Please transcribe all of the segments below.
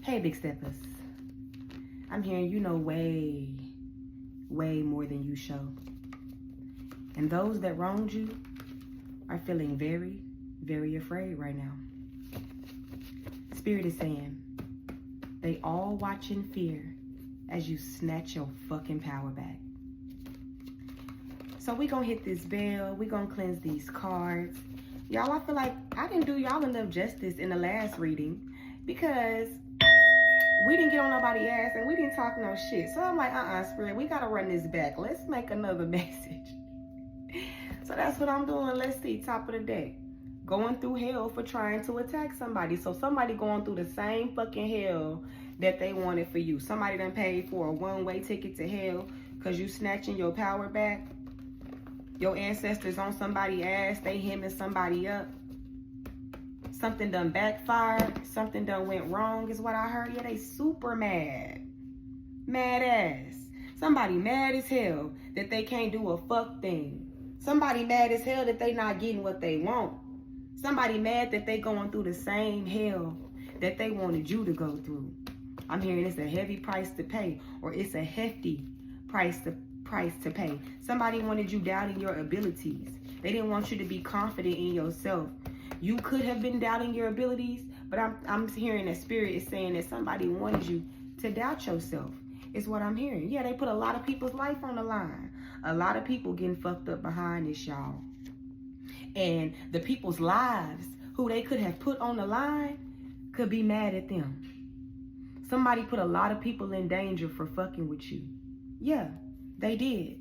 Hey, big steppers. I'm hearing you know way more than you show. And those that wronged you are feeling very afraid right now. Spirit is saying, they all watch in fear as you snatch your fucking power back. So we gonna hit this bell. We gonna cleanse these cards. Y'all, I feel like I didn't do y'all enough justice in the last reading because we didn't get on nobody's ass and we didn't talk no shit. So I'm like, Spirit, we gotta run this back. Let's make another message. So that's what I'm doing. Let's see, top of the deck. Going through hell for trying to attack somebody. So somebody going through the same fucking hell that they wanted for you. Somebody done paid for a one-way ticket to hell because you snatching your power back. Your ancestors on somebody's ass, they hemming somebody up. Something done backfired. Something done went wrong is what I heard. Yeah, they super mad. Mad ass. Somebody mad as hell that they can't do a fuck thing. Somebody mad as hell that they not getting what they want. Somebody mad that they going through the same hell that they wanted you to go through. I'm hearing it's a heavy price to pay, or it's a hefty price to pay. Somebody wanted you doubting your abilities. They didn't want you to be confident in yourself. You could have been doubting your abilities, but I'm hearing that Spirit is saying that somebody wanted you to doubt yourself, is what I'm hearing. Yeah, they put a lot of people's life on the line. A lot of people getting fucked up behind this, y'all. And the people's lives who they could have put on the line could be mad at them. Somebody put a lot of people in danger for fucking with you. Yeah, they did.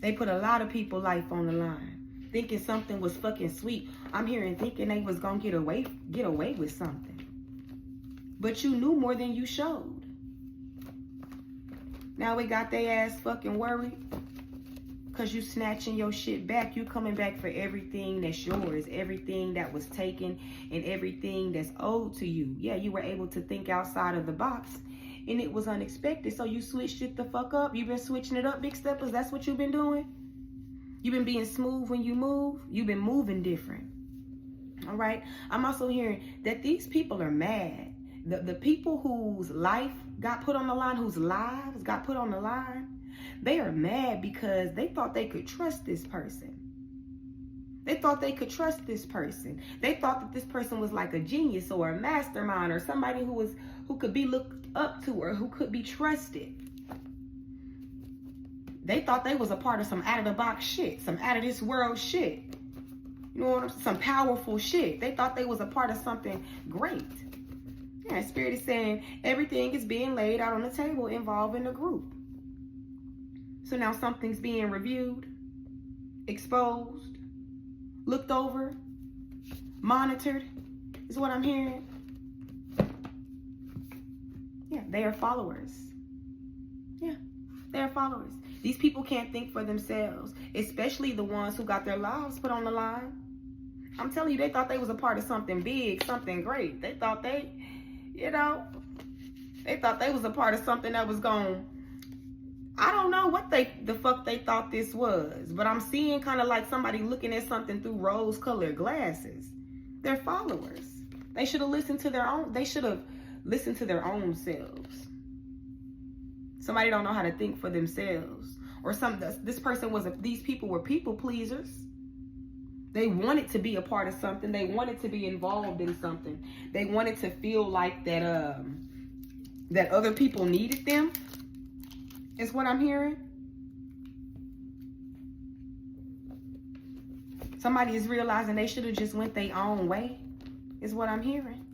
They put a lot of people's life on the line, thinking something was fucking sweet. I'm hearing thinking they was gonna get away with something. But you knew more than you showed. Now we got their ass fucking worried because you snatching your shit back. You coming back for everything that's yours, everything that was taken, and everything that's owed to you. Yeah, you were able to think outside of the box, and it was unexpected. So you switched it the fuck up. You've been switching it up, big steppers. That's what you've been doing. You've been being smooth when you move. You've been moving different. All right. I'm also hearing that these people are mad. The people whose life got put on the line, whose lives got put on the line, they are mad because they thought they could trust this person. They thought they could trust this person. They thought that this person was like a genius or a mastermind or somebody who could be looked up to or who could be trusted. They thought they was a part of some out of the box shit, some out of this world shit. You know what I'm saying? Some powerful shit. They thought they was a part of something great. Yeah, Spirit is saying everything is being laid out on the table involving the group. So now something's being reviewed, exposed, looked over, monitored, is what I'm hearing. Yeah, they are followers. Yeah, they are followers. These people can't think for themselves, especially the ones who got their lives put on the line. I'm telling you, they thought they was a part of something big, something great. They thought they thought they was a part of something that was going, I don't know what the fuck they thought this was, but I'm seeing kind of like somebody looking at something through rose-colored glasses. They're followers. They should have listened to their own, selves. Somebody don't know how to think for themselves. Or these people were people pleasers. They wanted to be a part of something. They wanted to be involved in something. They wanted to feel like that that other people needed them, is what I'm hearing. Somebody is realizing they should have just went their own way, is what I'm hearing.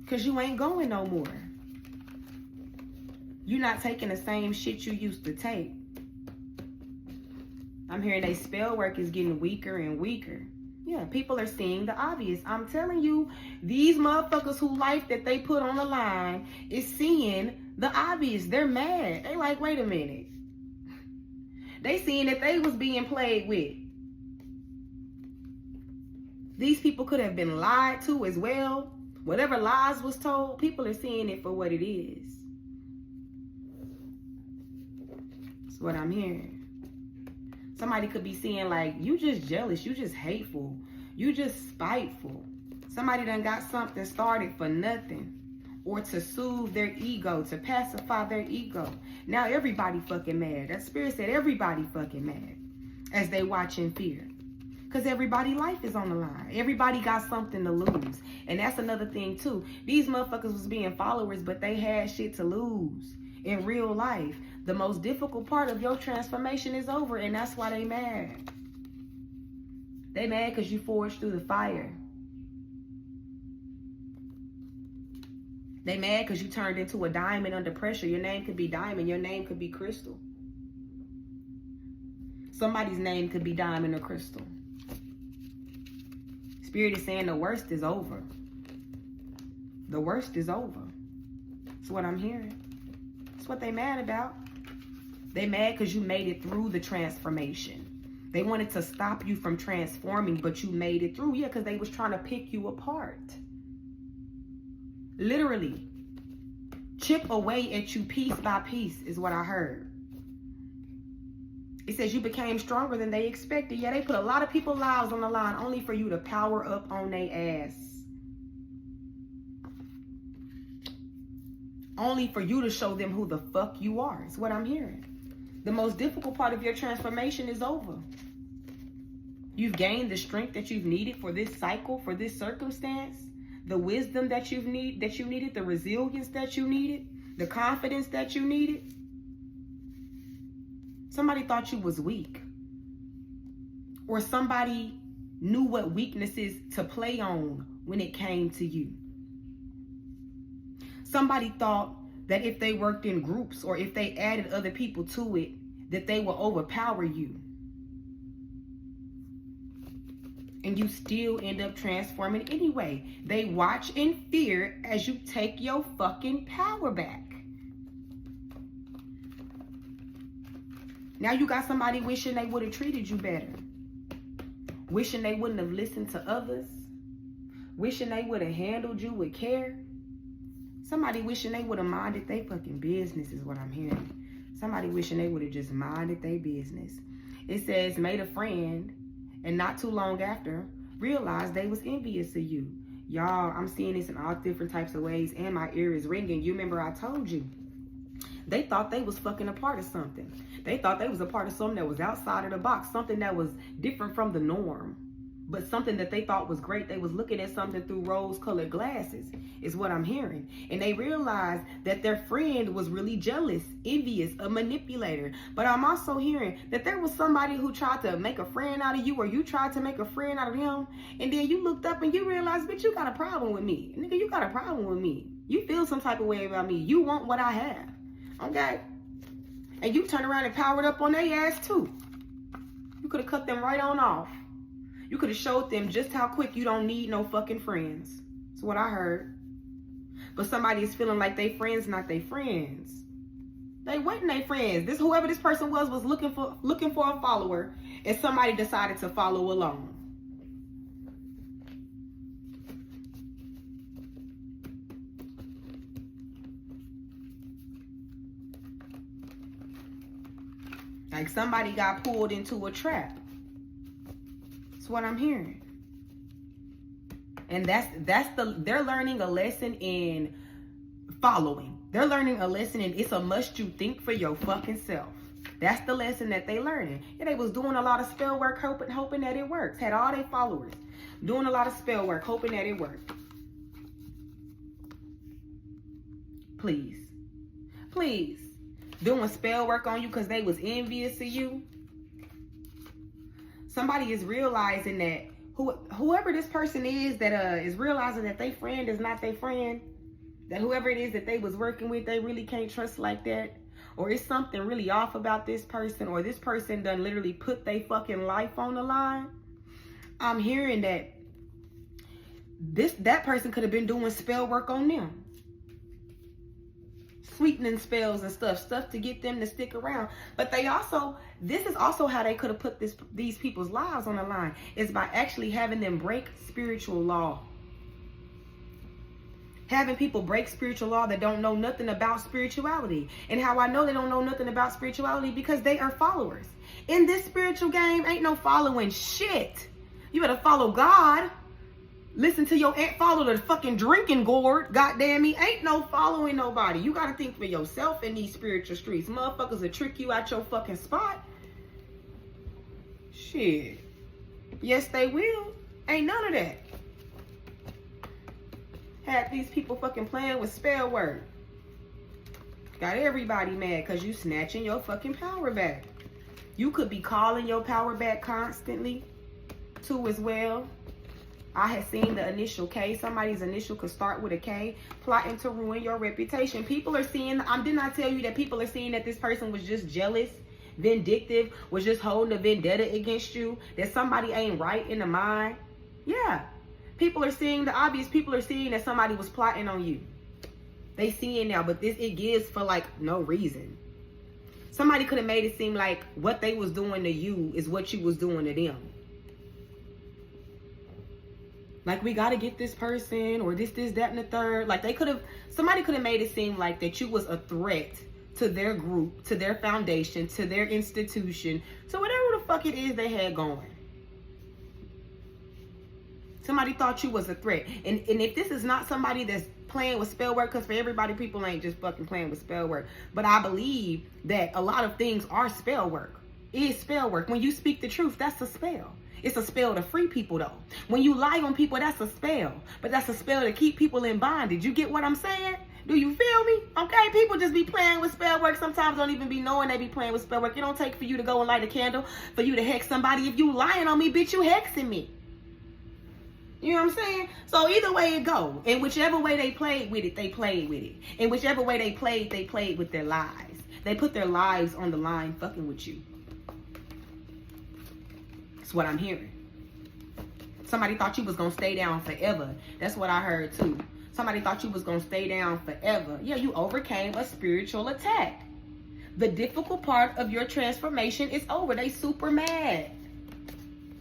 Because you ain't going no more. You're not taking the same shit you used to take. I'm hearing they spell work is getting weaker and weaker. Yeah, people are seeing the obvious. I'm telling you, these motherfuckers whose life that they put on the line is seeing the obvious. They're mad. They like, wait a minute. They seeing that they was being played with. These people could have been lied to as well. Whatever lies was told, people are seeing it for what it is. That's what I'm hearing. Somebody could be seeing like, you just jealous, you just hateful, you just spiteful. Somebody done got something started for nothing, or to soothe their ego, to pacify their ego. Now everybody fucking mad. That spirit said everybody fucking mad as they watch in fear. Because everybody's life is on the line. Everybody got something to lose. And that's another thing too. These motherfuckers was being followers, but they had shit to lose in real life. The most difficult part of your transformation is over, and that's why they mad. They mad because you forged through the fire. They mad because you turned into a diamond under pressure. Your name could be diamond. Your name could be crystal. Somebody's name could be diamond or crystal. Spirit is saying the worst is over. The worst is over. That's what I'm hearing. That's what they mad about. They mad because you made it through the transformation. They wanted to stop you from transforming, but you made it through. Yeah, because they was trying to pick you apart. Literally. Chip away at you piece by piece is what I heard. It says you became stronger than they expected. Yeah, they put a lot of people's lives on the line only for you to power up on their ass. Only for you to show them who the fuck you are. Is what I'm hearing. The most difficult part of your transformation is over. You've gained the strength that you've needed for this cycle, for this circumstance. The wisdom that you needed, the resilience that you needed, the confidence that you needed. Somebody thought you was weak. Or somebody knew what weaknesses to play on when it came to you. Somebody thought that if they worked in groups or if they added other people to it, that they will overpower you. And you still end up transforming anyway. They watch in fear as you take your fucking power back. Now you got somebody wishing they would have treated you better. Wishing they wouldn't have listened to others. Wishing they would have handled you with care. Somebody wishing they would have minded their fucking business is what I'm hearing. Somebody wishing they would have just minded their business. It says, made a friend, and not too long after, realized they was envious of you. Y'all, I'm seeing this in all different types of ways, and my ear is ringing. You remember I told you. They thought they was fucking a part of something. They thought they was a part of something that was outside of the box, something that was different from the norm, but something that they thought was great. They was looking at something through rose-colored glasses, is what I'm hearing. And they realized that their friend was really jealous, envious, a manipulator. But I'm also hearing that there was somebody who tried to make a friend out of you, or you tried to make a friend out of him, and then you looked up and you realized, bitch, you got a problem with me. Nigga, you got a problem with me. You feel some type of way about me. You want what I have. Okay? And you turn around and powered up on their ass too. You could have cut them right on off. You could have showed them just how quick you don't need no fucking friends. That's what I heard. But somebody is feeling like they friends, not they friends. They wasn't they friends. This whoever this person was looking for a follower, and somebody decided to follow along. Like somebody got pulled into a trap. That's what I'm hearing. And they're learning a lesson in following. They're learning a lesson in it's a must you think for your fucking self. That's the lesson that they learning. Yeah, they was doing a lot of spell work, hoping that it works. Had all their followers doing a lot of spell work, hoping that it worked. Please. Please. Doing spell work on you because they was envious of you. Somebody is realizing that whoever this person is that is realizing that their friend is not their friend. That whoever it is that they was working with, they really can't trust like that. Or it's something really off about this person, or this person done literally put their fucking life on the line. I'm hearing that that person could have been doing spell work on them. Sweetening spells and stuff to get them to stick around. But this is also how they could have put these people's lives on the line, is by actually having them break spiritual law. Having people break spiritual law that don't know nothing about spirituality. And how I know they don't know nothing about spirituality, because they are followers. In this spiritual game, ain't no following shit. You better follow God. Listen to your aunt, follow the fucking drinking gourd. Goddamn me, ain't no following nobody. You gotta think for yourself in these spiritual streets. Motherfuckers will trick you out your fucking spot. Shit. Yes, they will. Ain't none of that. Had these people fucking playing with spell word. Got everybody mad because you snatching your fucking power back. You could be calling your power back constantly too as well. I had seen the initial K. Somebody's initial could start with a K, plotting to ruin your reputation. People are seeing, didn't I tell you that people are seeing that this person was just jealous, vindictive, was just holding a vendetta against you, that somebody ain't right in the mind? Yeah. People are seeing the obvious. People are seeing that somebody was plotting on you. They see it now, but it gives for like no reason. Somebody could have made it seem like what they was doing to you is what you was doing to them. Like, we got to get this person or this, that, and the third. Like, somebody could have made it seem like that you was a threat to their group, to their foundation, to their institution, to whatever the fuck it is they had going. Somebody thought you was a threat. And if this is not somebody that's playing with spell work, because for everybody, people ain't just fucking playing with spell work. But I believe that a lot of things are spell work. It is spell work. When you speak the truth, that's a spell. It's a spell to free people, though. When you lie on people, that's a spell. But that's a spell to keep people in bondage. You get what I'm saying? Do you feel me? Okay, people just be playing with spell work. Sometimes don't even be knowing they be playing with spell work. It don't take for you to go and light a candle for you to hex somebody. If you lying on me, bitch, you hexing me. You know what I'm saying? So either way it go. And whichever way they played with it, they played with it. And whichever way they played with their lives. They put their lives on the line fucking with you. That's what I'm hearing. Somebody thought you was going to stay down forever. That's what I heard too. Somebody thought you was going to stay down forever. Yeah, you overcame a spiritual attack. The difficult part of your transformation is over. They super mad.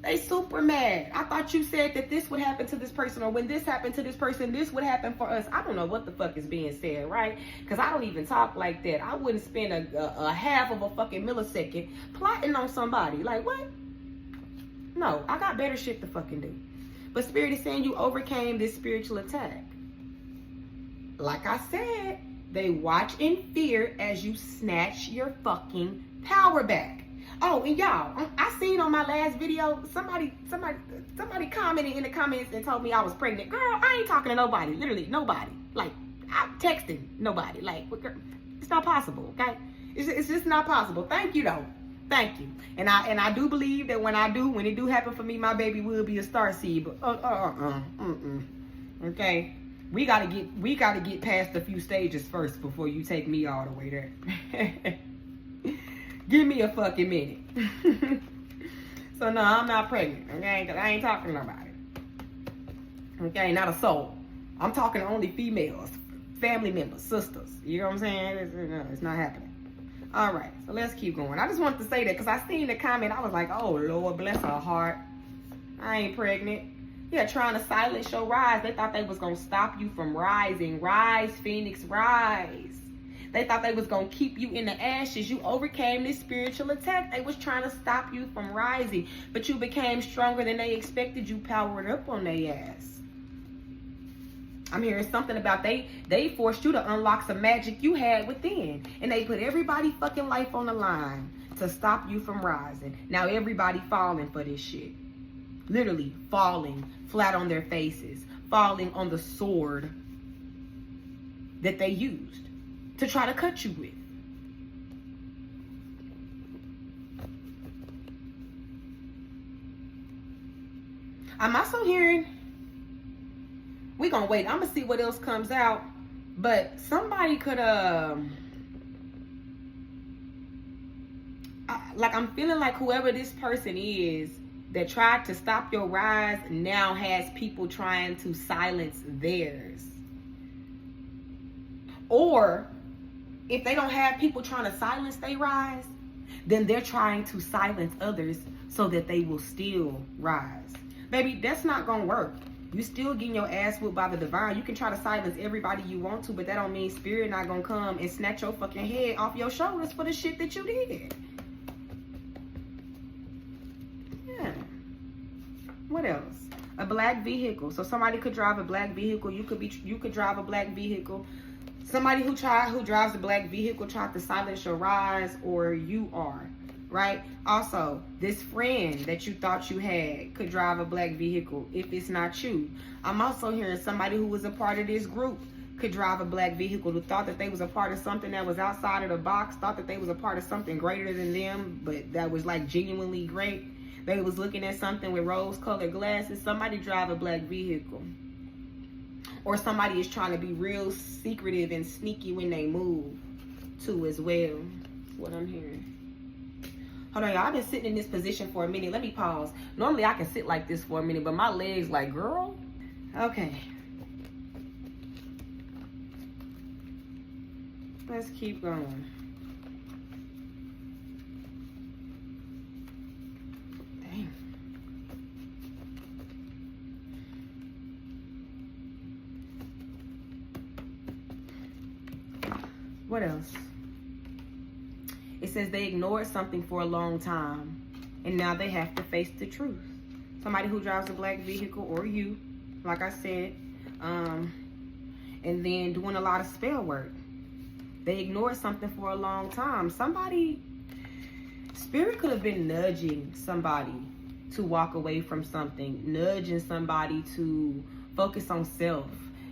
They super mad. I thought you said that this would happen to this person, or when this happened to this person, this would happen for us. I don't know what the fuck is being said, right? Because I don't even talk like that. I wouldn't spend a half of a fucking millisecond plotting on somebody. Like, what? No, I got better shit to fucking do. But Spirit is saying you overcame this spiritual attack. Like I said, they watch in fear as you snatch your fucking power back. Oh, and y'all, I seen on my last video, somebody commented in the comments and told me I was pregnant. Girl, I ain't talking to nobody. Literally, nobody. Like, I'm texting nobody. Like, girl, it's not possible, okay? It's just not possible. Thank you, though. Thank you. And I do believe that when it do happen for me, my baby will be a star seed. But okay, we gotta get past a few stages first before you take me all the way there. Give me a fucking minute. So no, I'm not pregnant. Okay, because I ain't talking to nobody. Okay, not a soul. I'm talking to only females, family members, sisters. You know what I'm saying? It's not happening. All right, so let's keep going. I just wanted to say that because I seen the comment. I was like, oh, Lord, bless her heart. I ain't pregnant. Yeah, trying to silence your rise. They thought they was going to stop you from rising. Rise, Phoenix, rise. They thought they was going to keep you in the ashes. You overcame this spiritual attack. They was trying to stop you from rising. But you became stronger than they expected. You powered up on their ass. I'm hearing something about they forced you to unlock some magic you had within. And they put everybody's fucking life on the line to stop you from rising. Now everybody falling for this shit. Literally falling flat on their faces. Falling on the sword that they used to try to cut you with. I'm also hearing, we're gonna wait. I'm gonna see what else comes out. But somebody could like, I'm feeling like whoever this person is that tried to stop your rise now has people trying to silence theirs. Or if they don't have people trying to silence their rise, then they're trying to silence others so that they will still rise. Baby, that's not gonna work. You still getting your ass whooped by the divine. You can try to silence everybody you want to, but that don't mean Spirit not gonna come and snatch your fucking head off your shoulders for the shit that you did. Yeah. What else? A black vehicle. So somebody could drive a black vehicle. You could drive a black vehicle. Somebody who drives a black vehicle tried to silence your rise, or you are, right? Also, this friend that you thought you had could drive a black vehicle if it's not you. I'm also hearing somebody who was a part of this group could drive a black vehicle, who thought that they was a part of something that was outside of the box, thought that they was a part of something greater than them, but that was like genuinely great. They was looking at something with rose-colored glasses. Somebody drive a black vehicle. Or somebody is trying to be real secretive and sneaky when they move, too, as well. That's what I'm hearing. Hold on, y'all. I've been sitting in this position for a minute. Let me pause. Normally, I can sit like this for a minute, but my legs like, girl. Okay. Let's keep going. Dang. What else? It says they ignored something for a long time, and now they have to face the truth. Somebody who drives a black vehicle, or you, like I said, and then doing a lot of spell work. They ignored something for a long time. Somebody, spirit could have been nudging somebody to walk away from something, nudging somebody to focus on self,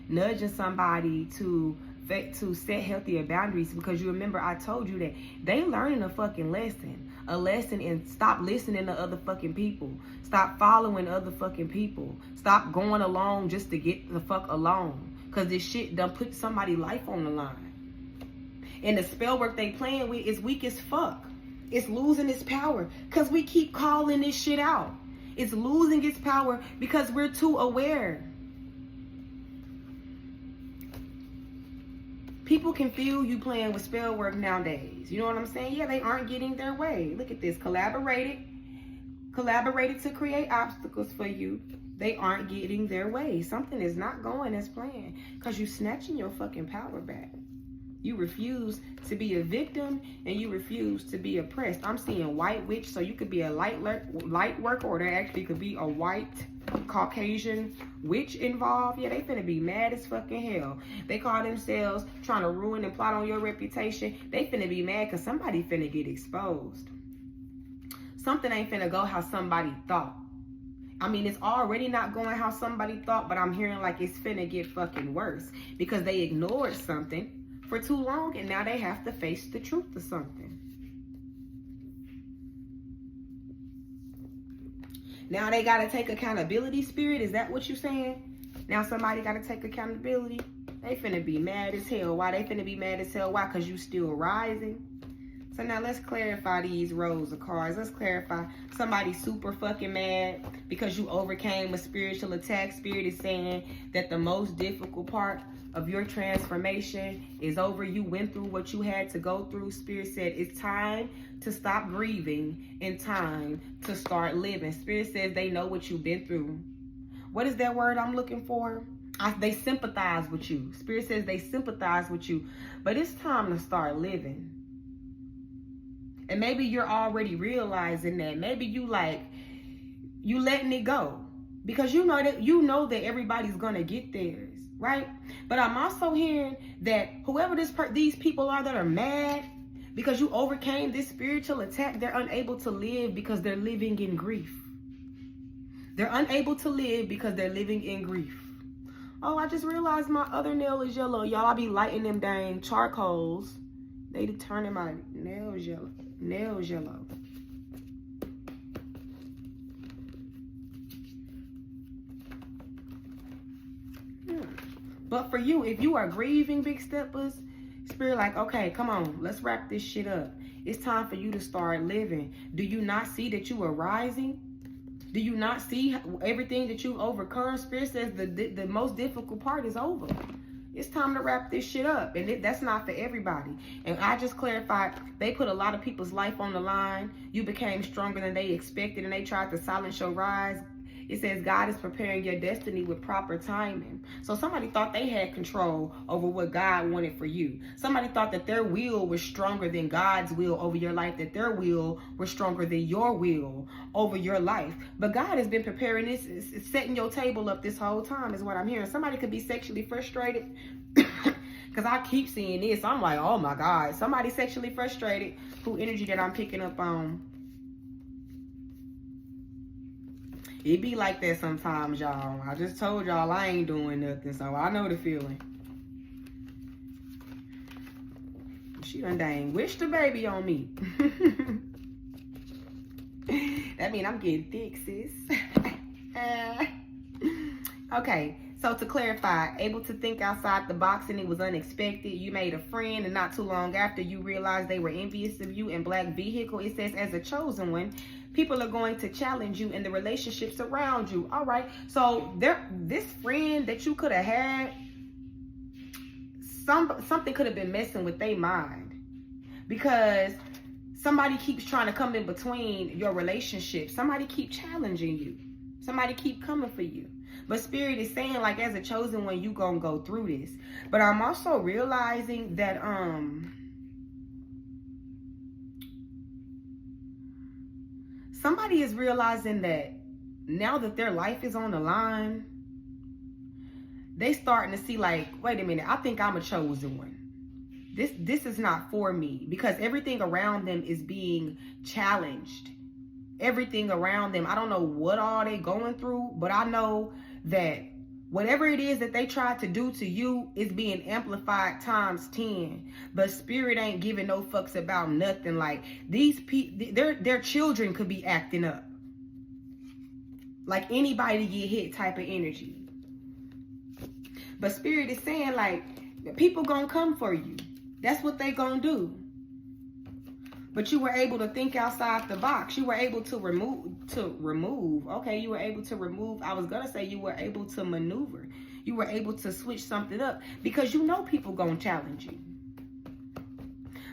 nudging somebody to set healthier boundaries, because you remember I told you that they learning a fucking lesson, and stop listening to other fucking people, stop following other fucking people, stop going along just to get the fuck along, because this shit done put somebody's life on the line. And the spell work they playing with is weak as fuck. It's losing its power because we keep calling this shit out. It's losing its power because we're too aware. People can feel you playing with spell work nowadays. You know what I'm saying? Yeah, they aren't getting their way. Look at this. Collaborated to create obstacles for you. They aren't getting their way. Something is not going as planned because you're snatching your fucking power back. You refuse to be a victim, and you refuse to be oppressed. I'm seeing white witch, so you could be a light worker, or there actually could be a white Caucasian witch involved. Yeah, they finna be mad as fucking hell. They call themselves trying to ruin and plot on your reputation. They finna be mad because somebody finna get exposed. Something ain't finna go how somebody thought. I mean, it's already not going how somebody thought, but I'm hearing like it's finna get fucking worse because they ignored something for too long, and now they have to face the truth of something. Now they got to take accountability, spirit. Is that what you're saying? Now somebody got to take accountability. They finna be mad as hell. Why they finna be mad as hell? Why? Because you still rising. So now let's clarify these rows of cards. Let's clarify. Somebody super fucking mad because you overcame a spiritual attack. Spirit is saying that the most difficult part of your transformation is over. You went through what you had to go through. Spirit said it's time to stop grieving and time to start living. Spirit says they know what you've been through. What is that word I'm looking for? They sympathize with you. Spirit says they sympathize with you, but it's time to start living. And maybe you're already realizing that. Maybe you letting it go because you know that everybody's gonna get theirs. Right? But I'm also hearing that whoever these people are that are mad because you overcame this spiritual attack, they're unable to live because they're living in grief. They're unable to live because they're living in grief. Oh, I just realized my other nail is yellow. Y'all, I be lighting them dang charcoals. They turning my nails yellow. Nails yellow. But for you, if you are grieving, big steppers, spirit like, okay, come on, let's wrap this shit up. It's time for you to start living. Do you not see that you are rising? Do you not see everything that you've overcome? Spirit says the most difficult part is over. It's time to wrap this shit up. And that's not for everybody. And I just clarified, they put a lot of people's life on the line. You became stronger than they expected, and they tried to silence your rise. It says God is preparing your destiny with proper timing. So somebody thought they had control over what God wanted for you. Somebody thought that their will was stronger than God's will over your life, that their will was stronger than your will over your life. But God has been preparing this, setting your table up this whole time is what I'm hearing. Somebody could be sexually frustrated. Because I keep seeing this. I'm like, oh my God. Somebody sexually frustrated. Who energy that I'm picking up on. It be like that sometimes, y'all. I just told y'all I ain't doing nothing, so I know the feeling. She done dang wished the baby on me. That mean I'm getting thick, sis. Okay, so to clarify, able to think outside the box and it was unexpected. You made a friend and not too long after you realized they were envious of you. In black vehicle, it says as a chosen one, people are going to challenge you in the relationships around you. All right, so this friend that you could have had, something could have been messing with their mind, because somebody keeps trying to come in between your relationship. Somebody keep challenging you. Somebody keep coming for you. But Spirit is saying, like, as a chosen one, you gonna go through this. But I'm also realizing that somebody is realizing that now that their life is on the line, they starting to see, like, wait a minute, I think I'm a chosen one. This is not for me, because everything around them is being challenged. Everything around them, I don't know what all they going through, but I know that whatever it is that they tried to do to you is being amplified times 10. But Spirit ain't giving no fucks about nothing. Like, these people, their children could be acting up. Like anybody get hit type of energy. But Spirit is saying, like, people gonna come for you. That's what they gonna do. But you were able to think outside the box. You were able to remove. Okay, you were able to remove. I was gonna say you were able to maneuver. You were able to switch something up, because you know people gonna challenge you.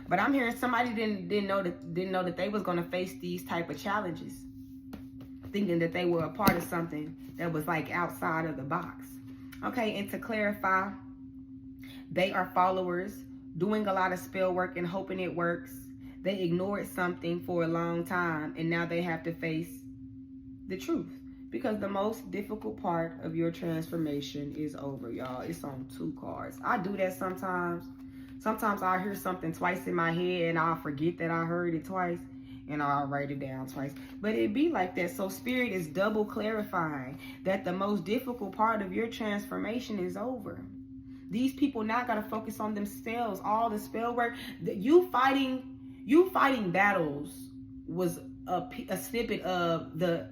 But I'm hearing somebody didn't know that they was gonna face these type of challenges, thinking that they were a part of something that was like outside of the box. Okay, and to clarify, they are followers doing a lot of spell work and hoping it works. They ignored something for a long time, and now they have to face the truth, because the most difficult part of your transformation is over, y'all. It's on 2 cards. I do that sometimes. Sometimes I hear something twice in my head and I'll forget that I heard it twice, and I'll write it down twice. But it be like that. So Spirit is double clarifying that the most difficult part of your transformation is over. These people now got to focus on themselves. All the spell work that you fighting battles was a snippet of the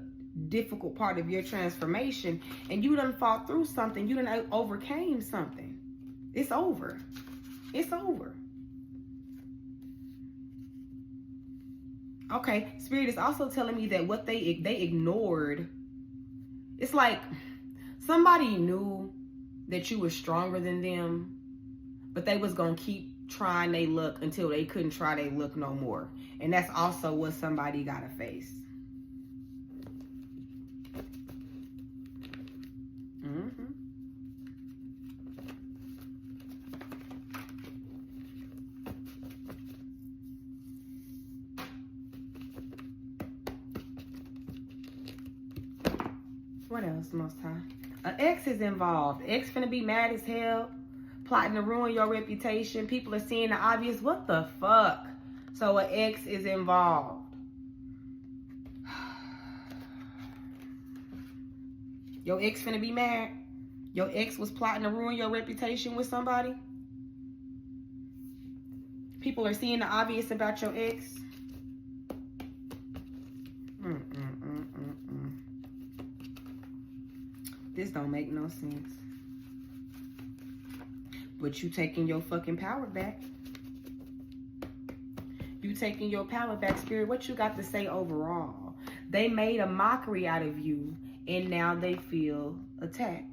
difficult part of your transformation, and you done fought through something. You done overcame something. It's over. It's over. Okay, Spirit is also telling me that what they ignored, it's like somebody knew that you were stronger than them, but they was gonna keep trying they luck until they couldn't try they luck no more. And that's also what somebody gotta face. What else, Most High? An ex is involved. Ex finna be mad as hell, plotting to ruin your reputation. People are seeing the obvious. What the fuck? So an ex is involved. Your ex finna be mad. Your ex was plotting to ruin your reputation with somebody. People are seeing the obvious about your ex. This don't make no sense. But you taking your fucking power back. You taking your power back, Spirit. What you got to say overall? They made a mockery out of you, and now they feel attacked.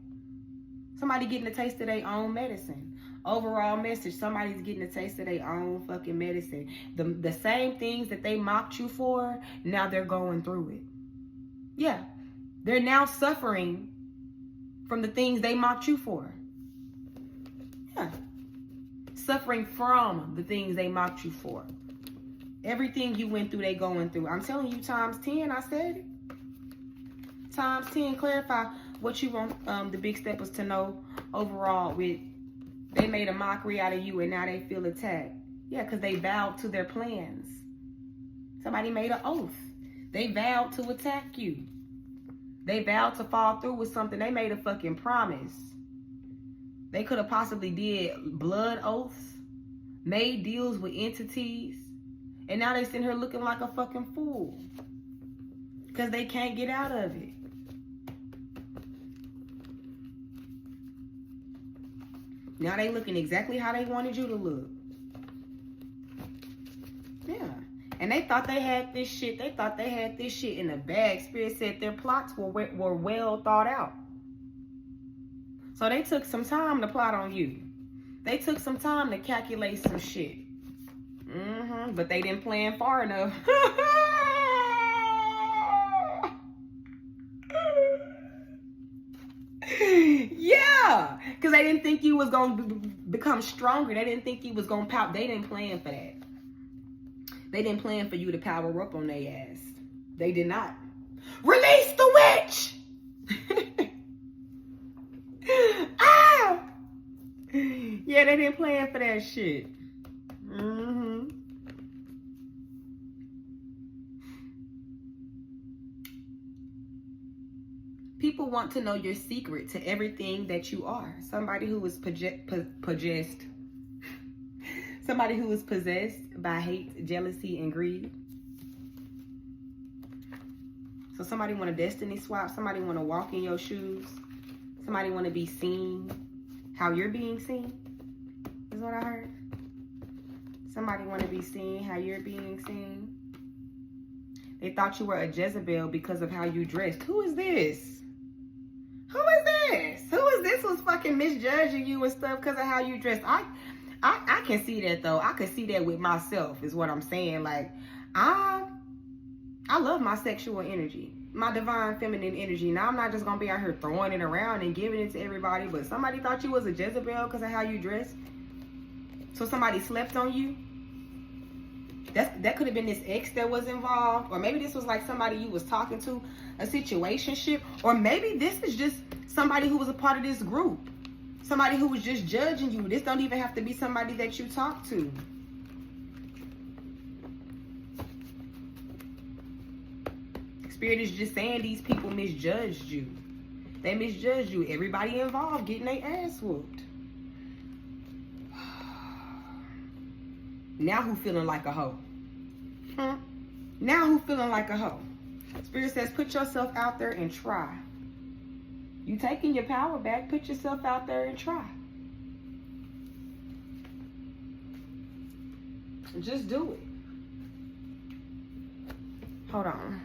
Somebody getting a taste of their own medicine. Overall message, somebody's getting a taste of their own fucking medicine. The same things that they mocked you for, now they're going through it. Yeah. They're now suffering from the things they mocked you for. Yeah. Suffering from the things they mocked you for. Everything you went through, they going through. I'm telling you, times 10, I said it. Times 10, clarify what you want the big steppers to know overall with they made a mockery out of you and now they feel attacked. Yeah, because they vowed to their plans. Somebody made an oath. They vowed to attack you. They vowed to fall through with something. They made a fucking promise. They could have possibly did blood oaths, made deals with entities, and now they sitting here looking like a fucking fool because they can't get out of it. Now they looking exactly how they wanted you to look. Yeah. And they thought they had this shit. They thought they had this shit in the bag. Spirit said their plots were well thought out. So they took some time to plot on you. They took some time to calculate some shit. But they didn't plan far enough. Yeah, because they didn't think you was going to become stronger. They didn't think you was going to power. They didn't plan for that. They didn't plan for you to power up on their ass. They did not. Release the witch! Ah! Yeah, they didn't plan for that shit. People want to know your secret to everything that you are. Somebody who is possessed. Somebody who is possessed by hate, jealousy, and greed. So somebody want to destiny swap. Somebody want to walk in your shoes. Somebody want to be seen how you're being seen. Is what I heard. Somebody want to be seen how you're being seen. They thought you were a Jezebel because of how you dressed. Who is this? Who is this? Who is this who's fucking misjudging you and stuff because of how you dress? I can see that though. I can see that with myself is what I'm saying. Like, I love my sexual energy, my divine feminine energy. Now I'm not just gonna be out here throwing it around and giving it to everybody, but somebody thought you was a Jezebel because of how you dress. So somebody slept on you. That could have been this ex that was involved, or maybe this was like somebody you was talking to, a situationship, or maybe this is just somebody who was a part of this group, somebody who was just judging you. This don't even have to be somebody that you talk to. Spirit is just saying these people misjudged you. They misjudged you. Everybody involved getting their ass whooped. Now who feeling like a hoe? Now who feeling like a hoe? Spirit says put yourself out there and try. You taking your power back, put yourself out there and try. Just do it. Hold on.